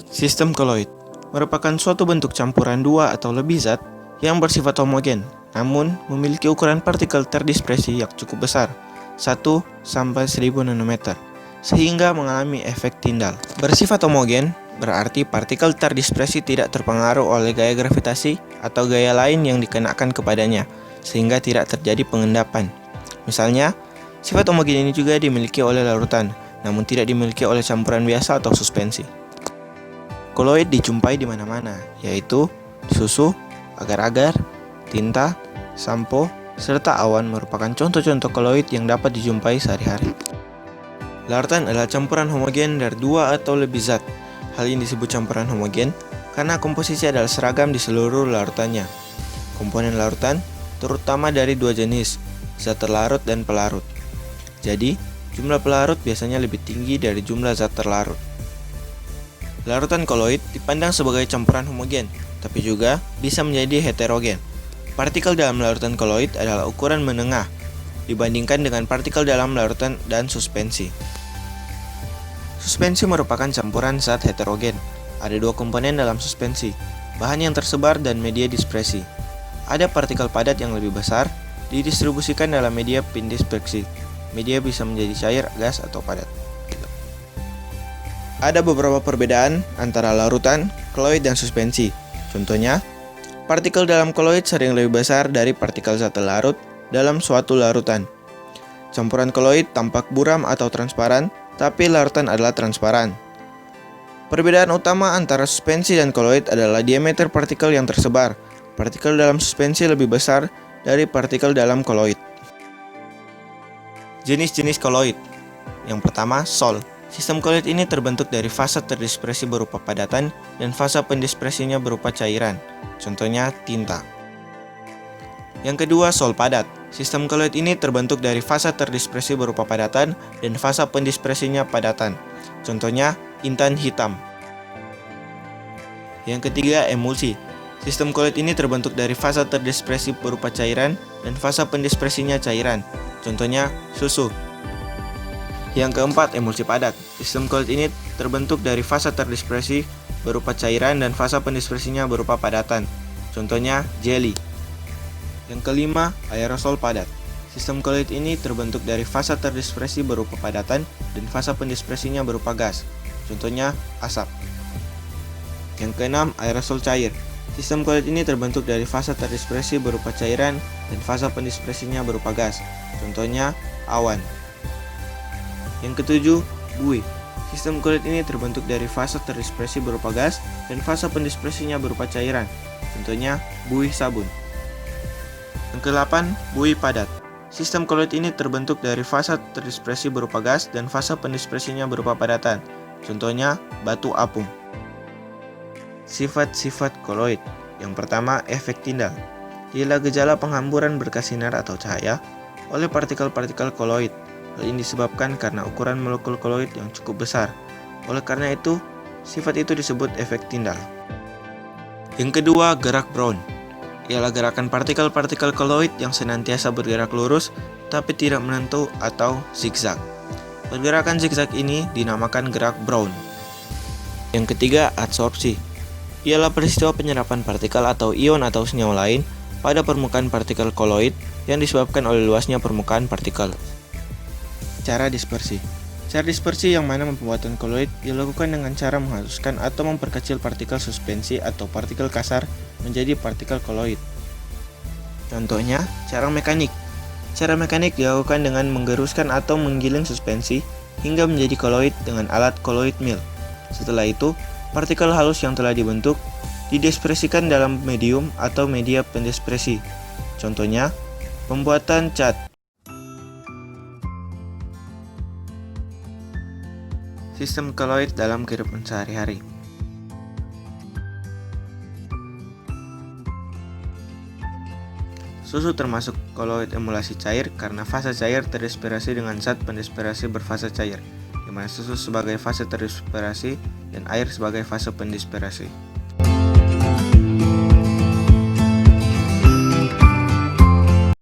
Sistem koloid merupakan suatu bentuk campuran dua atau lebih zat yang bersifat homogen, namun memiliki ukuran partikel terdispersi yang cukup besar, 1 sampai 1000 nanometer, sehingga mengalami efek Tyndall. Bersifat homogen berarti partikel terdispersi tidak terpengaruh oleh gaya gravitasi atau gaya lain yang dikenakan kepadanya, sehingga tidak terjadi pengendapan. Misalnya, sifat homogen ini juga dimiliki oleh larutan, namun tidak dimiliki oleh campuran biasa atau suspensi. Koloid dijumpai di mana-mana, yaitu susu, agar-agar, tinta, sampo, serta awan merupakan contoh-contoh koloid yang dapat dijumpai sehari-hari. Larutan adalah campuran homogen dari dua atau lebih zat. Hal ini disebut campuran homogen karena komposisi adalah seragam di seluruh larutannya. Komponen larutan terutama dari dua jenis, zat terlarut dan pelarut. Jadi, jumlah pelarut biasanya lebih tinggi dari jumlah zat terlarut. Larutan koloid dipandang sebagai campuran homogen, tapi juga bisa menjadi heterogen. Partikel dalam larutan koloid adalah ukuran menengah dibandingkan dengan partikel dalam larutan dan suspensi. Suspensi merupakan campuran zat heterogen. Ada dua komponen dalam suspensi, bahan yang tersebar dan media dispersi. Ada partikel padat yang lebih besar, didistribusikan dalam media pendispersi. Media bisa menjadi cair, gas, atau padat. Ada beberapa perbedaan antara larutan, koloid, dan suspensi. Contohnya, partikel dalam koloid sering lebih besar dari partikel zat terlarut dalam suatu larutan. Campuran koloid tampak buram atau transparan, tapi larutan adalah transparan. Perbedaan utama antara suspensi dan koloid adalah diameter partikel yang tersebar. Partikel dalam suspensi lebih besar dari partikel dalam koloid. Jenis-jenis koloid. Yang pertama, Sol. Sistem koloid ini terbentuk dari fase terdispersi berupa padatan dan fase pendispersinya berupa cairan. Contohnya tinta. Yang kedua, Sol padat. Sistem koloid ini terbentuk dari fase terdispersi berupa padatan dan fase pendispersinya padatan. Contohnya intan hitam. Yang ketiga, Emulsi. Sistem koloid ini terbentuk dari fase terdispersi berupa cairan dan fase pendispersinya cairan. Contohnya susu. Yang keempat, emulsi padat. Sistem koloid ini terbentuk dari fase terdispersi berupa cairan dan fase pendispersinya berupa padatan. Contohnya jelly. Yang kelima, aerosol padat. Sistem koloid ini terbentuk dari fase terdispersi berupa padatan dan fase pendispersinya berupa gas. Contohnya asap. Yang keenam, aerosol cair. Sistem koloid ini terbentuk dari fase terdispersi berupa cairan dan fase pendispersinya berupa gas. Contohnya awan. Yang ketujuh, buih. Sistem koloid ini terbentuk dari fase terdispersi berupa gas dan fase pendispersinya berupa cairan. Contohnya buih sabun. Yang kedelapan, buih padat. Sistem koloid ini terbentuk dari fase terdispersi berupa gas dan fase pendispersinya berupa padatan. Contohnya batu apung. Sifat-sifat koloid. Yang pertama, efek Tyndall. Ialah gejala penghamburan berkas sinar atau cahaya oleh partikel-partikel koloid. Hal ini disebabkan karena ukuran molekul koloid yang cukup besar. Oleh karena itu, sifat itu disebut efek Tyndall. Yang kedua, gerak Brown. Ialah gerakan partikel-partikel koloid yang senantiasa bergerak lurus tapi tidak menentu atau zigzag. Pergerakan zigzag ini dinamakan gerak Brown. Yang ketiga, adsorpsi. Ialah peristiwa penyerapan partikel atau ion atau senyawa lain pada permukaan partikel koloid yang disebabkan oleh luasnya permukaan partikel. Cara dispersi. Cara dispersi yang mana pembuatan koloid dilakukan dengan cara menghaluskan atau memperkecil partikel suspensi atau partikel kasar menjadi partikel koloid. Contohnya, cara mekanik. Cara mekanik dilakukan dengan menggeruskan atau menggiling suspensi hingga menjadi koloid dengan alat koloid mill. Setelah itu, partikel halus yang telah dibentuk didispersikan dalam medium atau media pendispersi. Contohnya, pembuatan cat. Sistem koloid dalam kehidupan sehari-hari. Susu termasuk koloid emulasi cair karena fase cair terdispersi dengan zat pendispersi berfase cair, di mana susu sebagai fase terdispersi dan air sebagai fase pendispersi.